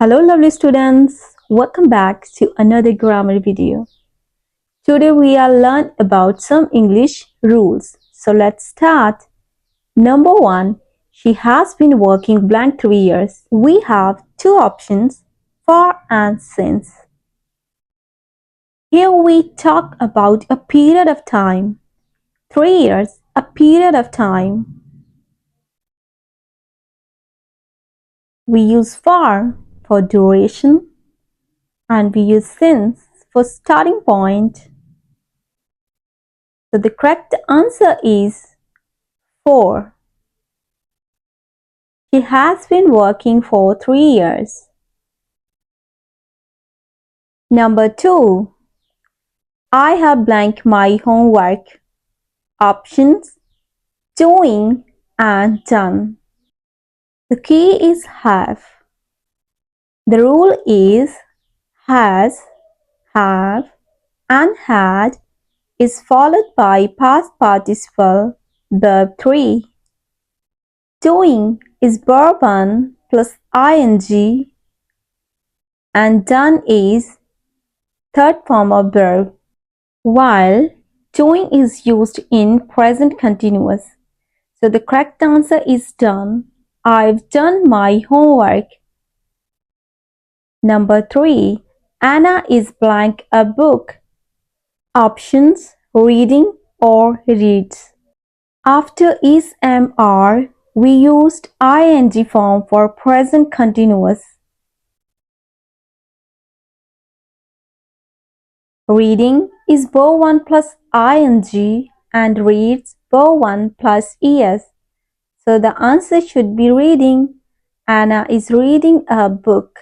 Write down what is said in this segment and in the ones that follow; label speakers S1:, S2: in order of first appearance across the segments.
S1: Hello lovely students, welcome back to another grammar video. Today we are learn about some English rules. So let's start. Number 1. She has been working blank 3 years. We have two options, for and since. Here we talk about a period of time. 3 years, a period of time. We use for duration and we use since for starting point. So the correct answer is 4. She has been working for 3 years. Number 2. I have blank my homework. Options: doing and done. The key is have. The rule is has, have, and had is followed by past participle verb 3. Doing is verb 1 plus ing and done is third form of verb, while doing is used in present continuous. So the correct answer is done. I've done my homework. Number 3. Anna is blank a book. Options: reading or reads. After is are, we used ing form for present continuous. Reading is verb 1 plus ing and reads verb 1 plus es. So the answer should be reading. Anna is reading a book.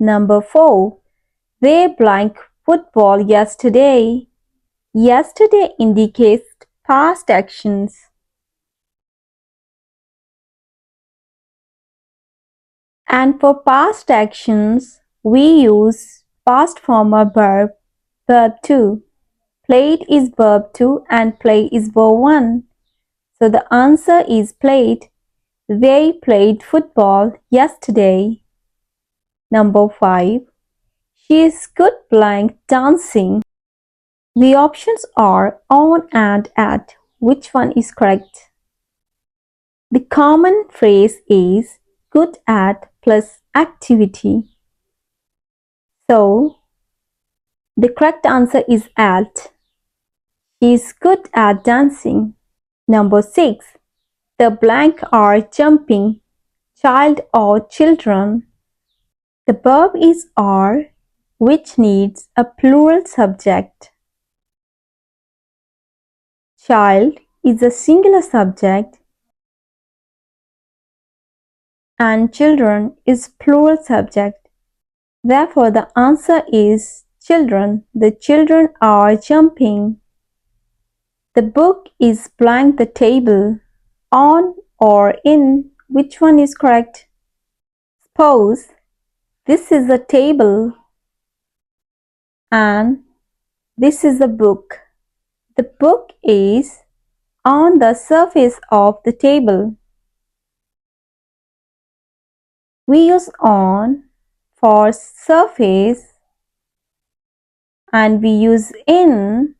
S1: Number 4. They blank football yesterday. Yesterday indicates past actions. And for past actions, we use past form of verb 2. Played is verb 2 and play is verb 1. So the answer is played. They played football yesterday. Number 5. She is good blank dancing. The options are on and at. Which one is correct? The common phrase is good at plus activity. So, the correct answer is at. She is good at dancing. Number 6. The blank are jumping, child or children. The verb is are, which needs a plural subject. Child is a singular subject and children is plural subject. Therefore, the answer is children. The children are jumping. The book is blank the table. On or in, which one is correct? Suppose this is a table and this is a book. The book is on the surface of the table. We use on for surface and we use in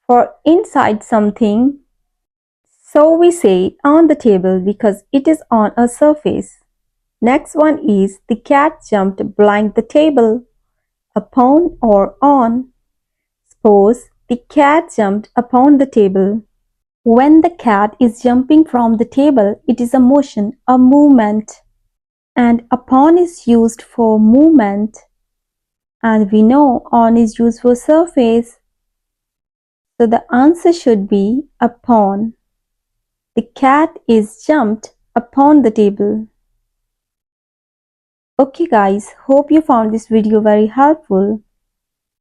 S1: for inside something. So we say on the table because it is on a surface. Next one is the cat jumped blank the table. Upon or on. Suppose the cat jumped upon the table. When the cat is jumping from the table, it is a motion, a movement. And upon is used for movement. And we know on is used for surface. So the answer should be upon. The cat is jumped upon the table. Okay guys, hope you found this video very helpful.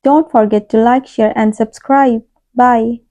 S1: Don't forget to like, share and subscribe. Bye.